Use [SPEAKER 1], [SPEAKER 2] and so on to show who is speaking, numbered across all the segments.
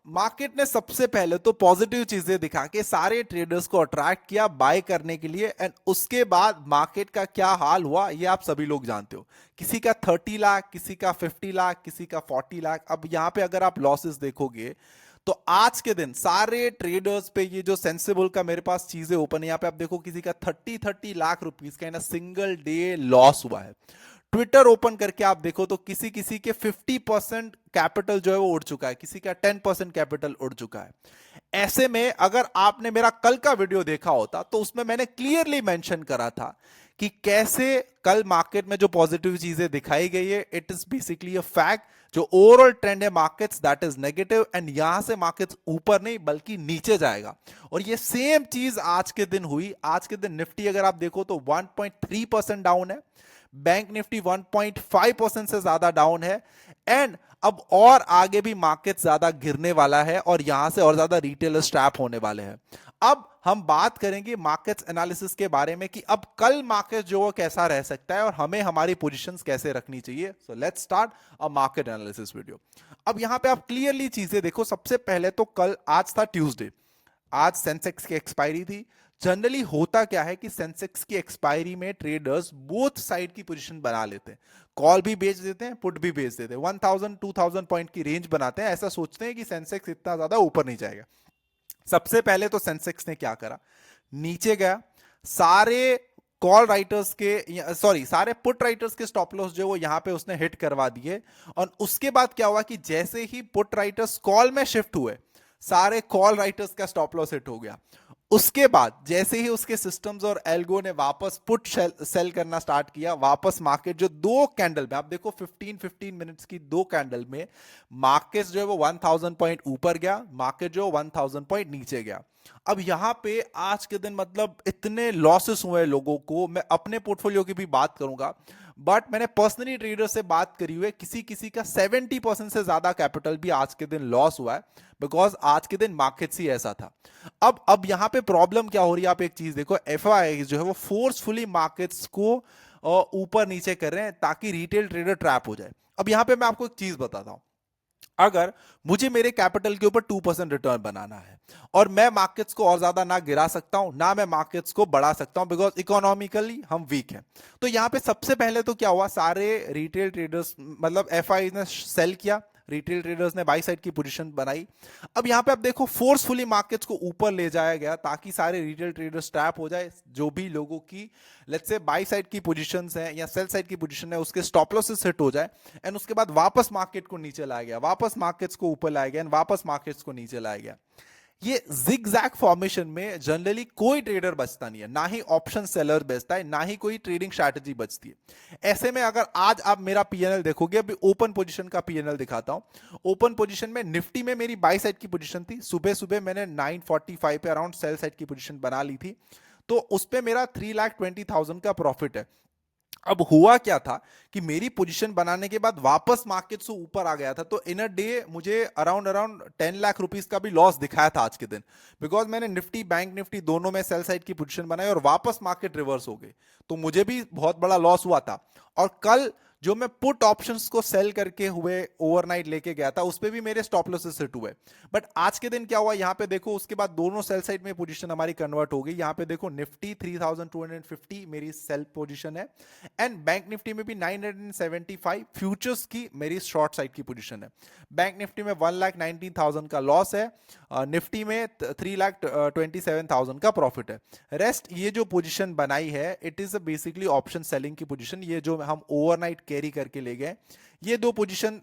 [SPEAKER 1] Market ने सबसे पहले तो पॉजिटिव चीजें दिखा के सारे ट्रेडर्स को अट्रैक्ट किया बाय करने के लिए, एंड उसके बाद मार्केट का क्या हाल हुआ ये आप सभी लोग जानते हो। किसी का 30 लाख, किसी का 50 लाख, किसी का 40 लाख। अब यहां पे अगर आप लॉसेस देखोगे तो आज के दिन सारे ट्रेडर्स पे ये जो सेंसिबल का मेरे पास चीजें ओपन है, यहां पे आप देखो किसी का 30 लाख रुपीज का इन सिंगल डे लॉस हुआ है। ट्विटर ओपन करके आप देखो तो किसी किसी के 50% कैपिटल जो है वो उड़ चुका है, किसी का 10% कैपिटल उड़ चुका है। ऐसे में अगर आपने मेरा कल का वीडियो देखा होता तो उसमें मैंने क्लियरली मेंशन करा था कि कैसे कल मार्केट में जो पॉजिटिव चीजें दिखाई गई है, it is basically a fact. जो ओवरऑल ट्रेंड है markets that is negative, and यहां से मार्केट्स ऊपर नहीं बल्कि नीचे जाएगा। और ये सेम चीज आज के दिन हुई। आज के दिन निफ्टी अगर आप देखो तो 1.3% डाउन है, बैंक निफ्टी 1.5% से ज्यादा डाउन है, एंड अब और आगे भी मार्केट ज्यादा गिरने वाला है और यहां से और ज्यादा रिटेलर्स ट्रैप होने वाले हैं। अब हम बात करेंगे मार्केट्स एनालिसिस के बारे में कि अब कल मार्केट जो वो कैसा रह सकता है और हमें हमारी पोजीशंस कैसे रखनी चाहिए। So let's start a market analysis video. अब यहां पे आप क्लियरली चीजें देखो। सबसे पहले तो कल, आज था ट्यूसडे, आज सेंसेक्स की एक्सपायरी थी। जनरली होता क्या है कि सेंसेक्स की एक्सपायरी में ट्रेडर्स बोथ साइड की पोजीशन बना लेते हैं, कॉल भी बेच देते हैं, पुट भी बेच देते हैं, 1000 2000 पॉइंट की रेंज बनाते हैं, ऐसा सोचते हैं कि सेंसेक्स इतना ज्यादा ऊपर नहीं जाएगा। सबसे पहले तो सेंसेक्स ने क्या करा, नीचे गया। सारे कॉल राइटर्स के, सॉरी, सारे पुट राइटर्स के स्टॉप लॉस जो वो यहां पे उसने हिट करवा दिए। और उसके बाद क्या हुआ कि जैसे ही पुट राइटर्स कॉल में शिफ्ट हुए, सारे कॉल राइटर्स का स्टॉप लॉस हिट हो गया। उसके बाद जैसे ही उसके सिस्टम्स और एल्गो ने वापस पुट सेल करना स्टार्ट किया, वापस मार्केट जो दो कैंडल में आप देखो 15-15 मिनट्स की दो कैंडल में मार्केट जो है वो 1000 पॉइंट ऊपर गया, मार्केट जो 1000 पॉइंट नीचे गया। अब यहां पे आज के दिन मतलब इतने लॉसेस हुए लोगों को। मैं अपने पोर्टफोलियो की भी बात करूंगा, बट मैंने पर्सनली ट्रेडर से बात करी हुई है, किसी किसी का 70% से ज्यादा कैपिटल भी आज के दिन लॉस हुआ है, बिकॉज आज के दिन मार्केट ही ऐसा था। अब यहां पे प्रॉब्लम क्या हो रही है, आप एक चीज देखो, एफआई जो है वो फोर्सफुली मार्केट्स को ऊपर नीचे कर रहे हैं ताकि रिटेल ट्रेडर ट्रैप हो जाए। अब यहां पे मैं आपको एक चीज बताता हूं, अगर मुझे मेरे कैपिटल के ऊपर 2% रिटर्न बनाना है और मैं मार्केट्स को और ज्यादा ना गिरा सकता हूं ना मैं मार्केट्स को बढ़ा सकता हूं, बिकॉज इकोनॉमिकली हम वीक हैं। तो यहां पे सबसे पहले तो क्या हुआ, सारे रिटेल ट्रेडर्स मतलब एफआई ने सेल किया, रिटेल ट्रेडर्स ने बाई साइड की पोजीशन बनाई। अब यहां पे आप देखो फोर्सफुली मार्केट्स को ऊपर ले जाया गया ताकि सारे रिटेल ट्रेडर्स ट्रैप हो जाए। जो भी लोगों की लेट्स से बाई साइड की पोजीशंस हैं या सेल साइड की पोजीशन है उसके स्टॉप लॉसेस हिट हो जाए, एंड उसके बाद वापस मार्केट को नीचे लाया गया, वापस मार्केट्स को ऊपर लाया गया, एंड वापस मार्केट्स को नीचे लाया गया। ये जिगजैग फॉर्मेशन में जनरली कोई ट्रेडर बचता नहीं है, ना ही ऑप्शन सेलर बचता है, ना ही कोई ट्रेडिंग स्ट्रैटेजी बचती है। ऐसे में अगर आज आप मेरा पीएनएल देखोगे, अभी ओपन पोजीशन का पीएनएल दिखाता हूं। ओपन पोजीशन में निफ्टी में मेरी बाई साइड की पोजीशन थी, सुबह सुबह मैंने 9:45 पे अराउंड सेल साइड की पोजीशन बना ली थी, तो उस पे मेरा 3,20,000 का प्रॉफिट है। अब हुआ क्या था कि मेरी पोजीशन बनाने के बाद वापस मार्केट से ऊपर आ गया था, तो इन अ डे मुझे अराउंड अराउंड 10 लाख रुपीस का भी लॉस दिखाया था आज के दिन, बिकॉज मैंने निफ्टी बैंक निफ्टी दोनों में सेल साइड की पोजीशन बनाई और वापस मार्केट रिवर्स हो गई, तो मुझे भी बहुत बड़ा लॉस हुआ था। और कल जो मैं पुट ऑप्शंस को सेल करके हुए ओवरनाइट लेके गया था उस पे भी मेरे स्टॉप लॉसेस हिट हुए। बट आज के दिन क्या हुआ, यहां पे देखो उसके बाद दोनों सेल साइड में पोजीशन हमारी कन्वर्ट हो गई। यहां पे देखो निफ्टी 3250 मेरी सेल पोजीशन है, एंड बैंक निफ्टी में भी 975 फ्यूचर्स की मेरी शॉर्ट साइड की पोजीशन है। बैंक निफ्टी में 1,19,000 का लॉस है, निफ्टी में 3,27,000 का प्रॉफिट है। रेस्ट ये जो पोजीशन बनाई है it is basically option selling की पोजीशन, ये जो हम ओवरनाइट कैरी करके ले गए, ये दो पोजीशन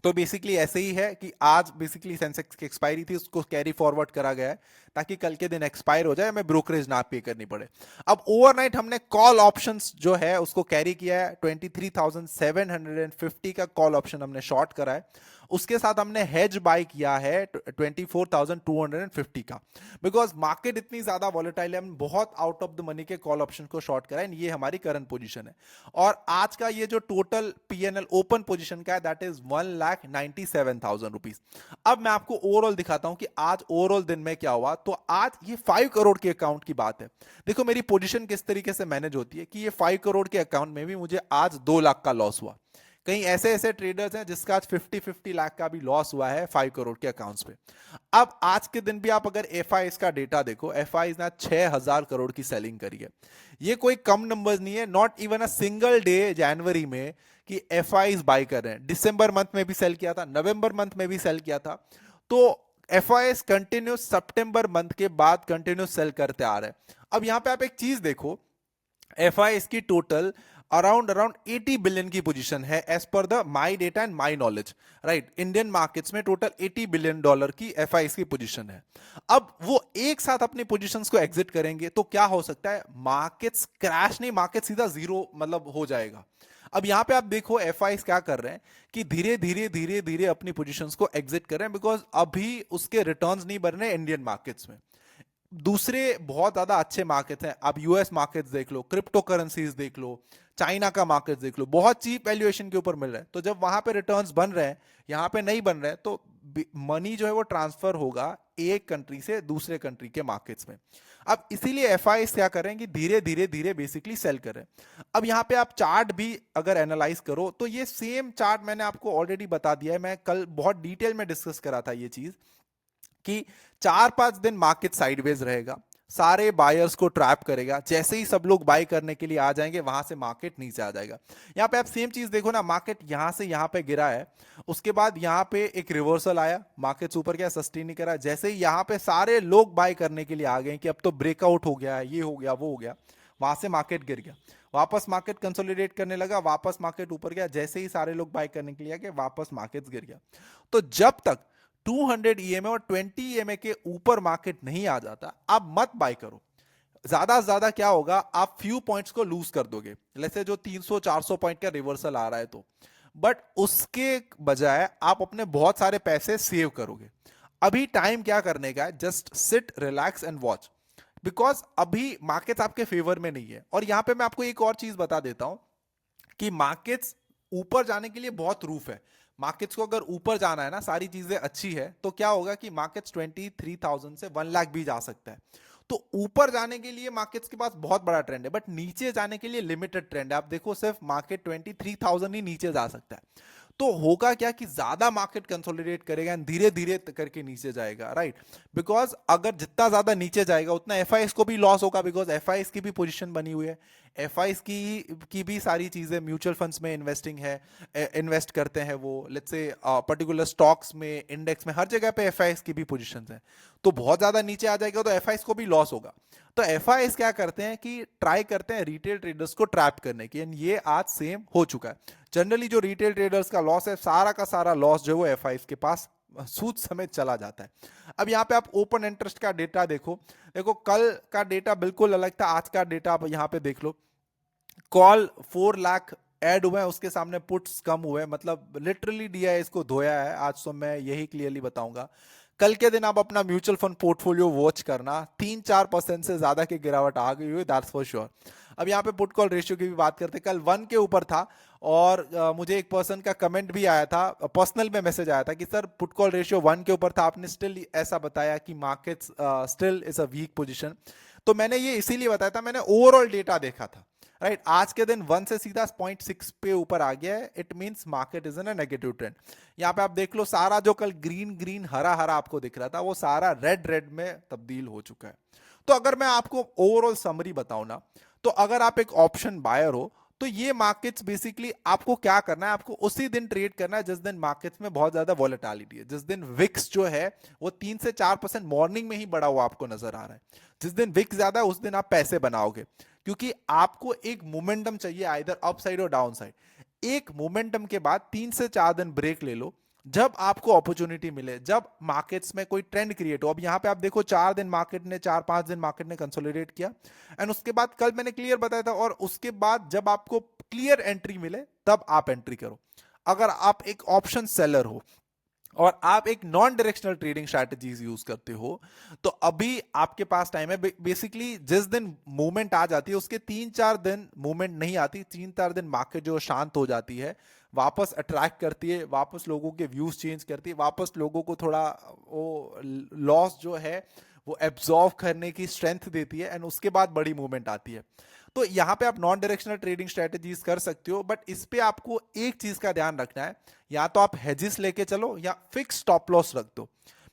[SPEAKER 1] तो बेसिकली ऐसे ही है कि आज बेसिकली सेंसेक्स की एक्सपायरी थी, उसको कैरी फॉरवर्ड करा गया है ताकि कल के दिन एक्सपायर हो जाए, हमें ब्रोकरेज ना पे करनी पड़े। अब ओवरनाइट हमने कॉल ऑप्शंस जो है उसको कैरी किया है, 23,750 का कॉल ऑप्शन हमने शॉर्ट करा है। उसके साथ हमने हेज बाय किया है 24,250 का, बिकॉज मार्केट इतनी ज्यादा वॉलेटाइल है, हम बहुत आउट ऑफ द मनी के कॉल ऑप्शन को शॉर्ट करा है। ये हमारी करंट पोजीशन है, और आज का ये जो टोटल पीएनएल ओपन पोजीशन का है दैट इज 1,97,000 रुपीज। अब मैं आपको ओवरऑल दिखाता हूं कि आज ओवरऑल दिन में क्या हुआ। तो आज ये 5 करोड़ के अकाउंट की बात है। देखो मेरी पोजीशन किस तरीके से मैनेज होती है कि ये 5 करोड़ के अकाउंट में भी मुझे आज 2 लाख का लॉस हुआ। कहीं ऐसे ऐसे ट्रेडर्स हैं जिसका आज 50-50 लाख का भी लॉस हुआ है 5 करोड़ के अकाउंट्स पे। अब आज के दिन भी आप अगर एफ आई का डेटा देखो, एफ आई ने 6,000 करोड़ की सेलिंग करी है। ये कोई कम नंबर्स नहीं है, not even a single day जनवरी में कि एफ आई बाई कर रहे हैं। दिसंबर मंथ में भी सेल किया था, नवंबर मंथ में भी सेल किया था। तो F I continuous September month के बाद कंटिन्यूस सेल करते आ रहे हैं। अब यहां पे आप एक चीज देखो, एफ आई की टोटल अराउंड अराउंड 80 बिलियन की पोजीशन है as per the my data and my knowledge, right. Indian markets में टोटल 80 बिलियन डॉलर की एफ आई की पोजीशन है। अब वो एक साथ अपनी पोजीशंस को एग्जिट करेंगे तो क्या हो सकता है, मार्केट्स क्रैश नहीं, मार्केट सीधा जीरो मतलब हो जाएगा। अब यहां पे आप देखो एफ आई क्या कर रहे हैं कि धीरे धीरे धीरे धीरे अपनी पोजीशंस को एग्जिट कर रहे हैं, बिकॉज अभी उसके रिटर्न्स नहीं बन रहे इंडियन मार्केट्स में। दूसरे बहुत ज्यादा अच्छे मार्केट हैं, आप यूएस मार्केट्स देख लो, क्रिप्टो करेंसीज देख लो, चाइना का मार्केट देख लो, बहुत चीप वैल्यूएशन के ऊपर मिल रहा है। तो जब वहां पे रिटर्न्स बन रहे हैं, यहां पे नहीं बन रहे हैं, तो मनी जो है वो ट्रांसफर होगा एक कंट्री से दूसरे कंट्री के मार्केट्स में। अब इसीलिए एफ आई क्या कर रहे हैं कि धीरे धीरे धीरे बेसिकली सेल कर रहे हैं। अब यहां पे आप चार्ट भी अगर एनालाइज करो तो ये सेम चार्ट मैंने आपको ऑलरेडी बता दिया है, मैं कल बहुत डिटेल में डिस्कस करा था ये चीज कि 4-5 दिन मार्केट साइडवेज रहेगा, सारे बायर्स को ट्रैप करेगा, जैसे ही सब लोग बाय करने के लिए आ जाएंगे वहां से मार्केट नीचे आ जाएगा। यहां पे आप सेम चीज देखो ना, मार्केट यहां से यहां पे गिरा है, उसके बाद यहां पे एक रिवर्सल आया, मार्केट ऊपर गया, सस्टेन नहीं करा, जैसे ही यहां पे सारे लोग बाय करने के लिए आ गए कि अब तो ब्रेकआउट हो गया है, ये हो गया वो हो गया, वहां से मार्केट गिर गया, वापस मार्केट कंसोलिडेट करने लगा, वापस मार्केट ऊपर गया, जैसे ही सारे लोग बाय करने के लिए आ गए वापस मार्केट गिर गया। तो जब तक 200 ईएमए और 20 ईएमए के ऊपर मार्केट नहीं आ जाता, आप मत बाय करो। ज्यादा से ज्यादा क्या होगा, आप फ्यू पॉइंट्स को लूज कर दोगे, जैसे जो 300-400 पॉइंट का रिवर्सल आ रहा है तो, बट उसके बजाय आप अपने बहुत सारे पैसे सेव करोगे। अभी टाइम क्या करने का है, just sit relax and watch, because अभी मार्केट आपके फेवर में नहीं है। और यहां पे मैं आपको एक और चीज बता देता हूं कि मार्केट्स ऊपर जाने के लिए बहुत रूफ है। मार्केट्स को अगर ऊपर जाना है ना, सारी चीजें अच्छी है, तो क्या होगा कि मार्केट्स 23,000 से 1 लाख भी जा सकता है। तो ऊपर जाने के लिए मार्केट्स के पास बहुत बड़ा ट्रेंड है, बट नीचे जाने के लिए लिमिटेड ट्रेंड है। आप देखो सिर्फ मार्केट 23,000 ही नीचे जा सकता है। तो होगा क्या कि ज्यादा मार्केट कंसोलिडेट करेगा एंड धीरे धीरे करके नीचे जाएगा, राइट। बिकॉज अगर जितना ज्यादा नीचे जाएगा उतना एफ को भी लॉस होगा, बिकॉज एफ की भी पोजीशन बनी हुई है, एफ की भी सारी चीजें म्यूचुअल फंड्स में इन्वेस्टिंग है, इन्वेस्ट करते हैं वो, लेट्स से पर्टिकुलर स्टॉक्स में, इंडेक्स में, हर जगह पे एफ की भी पोजीशंस हैं। तो बहुत ज्यादा नीचे आ जाएगा तो एफ को भी लॉस होगा। तो एफ क्या करते हैं कि ट्राई करते हैं रिटेल ट्रेडर्स को ट्रैप करने की, एंड ये आज सेम हो चुका है। जनरली जो रिटेल ट्रेडर्स का लॉस है, सारा का सारा लॉस जो है वो एफ के पास सूद समेत चला जाता है। अब यहाँ पे आप ओपन इंटरेस्ट का डेटा देखो, देखो कल का डेटा बिल्कुल अलग था, आज का डेटा आप यहाँ पे देख लो। कॉल 4 लाख ऐड हुए हैं, उसके सामने पुट्स कम हुए, मतलब लिटरली डीआई इसको धोया है आज। तो मैं यही क्लियरली बताऊंगा, कल के दिन आप अपना म्यूचुअल फंड पोर्टफोलियो वॉच करना, 3-4% से ज्यादा की गिरावट आ गई हुई, दैट्स फॉर श्योर। अब यहाँ पे पुट कॉल रेशियो की भी बात करते हैं, कल 1 के ऊपर था, और मुझे एक पर्सन का कमेंट भी आया था, पर्सनल में मैसेज आया था कि सर पुट कॉल रेशियो 1 के ऊपर था, आपने स्टिल ऐसा बताया कि markets still is a weak position. तो मैंने ये इसीलिए बताया था, मैंने ओवरऑल डेटा देखा था, राइट। आज के दिन 1 से सीधा 0.6 पे ऊपर आ गया है, it means market is in a negative trend. यहाँ पे आप देख लो, सारा जो कल ग्रीन ग्रीन हरा हरा आपको दिख रहा था वो सारा रेड रेड में तब्दील हो चुका है। तो अगर मैं आपको ओवरऑल समरी बताऊं ना, तो अगर आप एक ऑप्शन बायर हो तो ये मार्केट्स बेसिकली आपको क्या करना है, आपको उसी दिन ट्रेड करना है जिस दिन मार्केट्स में बहुत ज्यादा वॉलेटिलिटी है, जिस दिन विक्स जो है वो 3 से 4% मॉर्निंग में ही बढ़ा हुआ आपको नजर आ रहा है। जिस दिन विक्स ज्यादा है उस दिन आप पैसे बनाओगे, क्योंकि आपको एक मोमेंटम चाहिए, आइदर अप साइड और डाउन साइड। एक मोमेंटम के बाद 3 से 4 दिन ब्रेक ले लो, जब आपको अपॉर्चुनिटी मिले, जब मार्केट्स में कोई ट्रेंड क्रिएट हो। अब यहां पे आप देखो 4 दिन मार्केट ने, 4-5 दिन मार्केट ने कंसोलिडेट किया, एंड उसके बाद कल मैंने क्लियर बताया था, और उसके बाद जब आपको क्लियर एंट्री मिले तब आप एंट्री करो। अगर आप एक ऑप्शन सेलर हो और आप एक non directional trading strategies use करते हो, तो अभी आपके पास टाइम है। बेसिकली जिस दिन मूवमेंट आ जाती है उसके 3-4 दिन मूवमेंट नहीं आती, 3-4 दिन मार्केट जो शांत हो जाती है, वापस अट्रैक्ट करती है, वापस लोगों के व्यूज चेंज करती है, वापस लोगों को थोड़ा वो लॉस जो है वो एब्जॉर्व करने की स्ट्रेंथ देती है, एंड उसके बाद बड़ी मूवमेंट आती है। तो यहाँ पे आप नॉन डायरेक्शनल ट्रेडिंग स्ट्रेटेजीज कर सकते हो, बट इस पे आपको एक चीज का ध्यान रखना है, या तो आप हेजिस लेके चलो या फिक्स स्टॉप लॉस रख दो,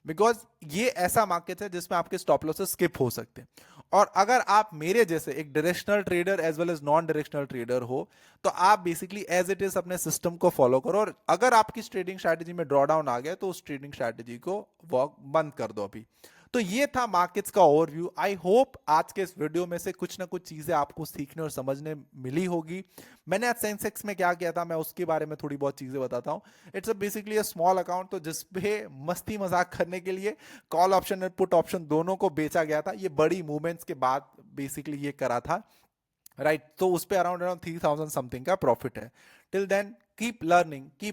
[SPEAKER 1] बिकॉज ये ऐसा मार्केट है जिसमें आपके स्टॉप लॉसेस स्किप हो सकते हैं। और अगर आप मेरे जैसे एक directional trader as well as non directional trader हो, तो आप बेसिकली एज इट इज अपने सिस्टम को फॉलो करो, और अगर आपकी ट्रेडिंग स्ट्रैटेजी में ड्रॉ डाउन आ गया तो उस ट्रेडिंग स्ट्रैटेजी को वर्क बंद कर दो अभी। तो ये था मार्केट्स का ओवरव्यू। आई होप आज के इस वीडियो में से कुछ ना कुछ चीजें आपको सीखने और समझने मिली होगी। मैंने आज सेंसेक्स में क्या किया था, मैं उसके बारे में थोड़ी बहुत चीजें बताता हूँ। It's a basically a small account, तो जिसपे मस्ती मजाक करने के लिए कॉल ऑप्शन और पुट ऑप्शन दोनों को बेचा गया था। ये बड़ी मूवमेंट्स के बाद बेसिकली ये करा था, राइट। तो उस पे अराउंड अराउंड 3000 समथिंग का प्रॉफिट है। Till then keep learning, keep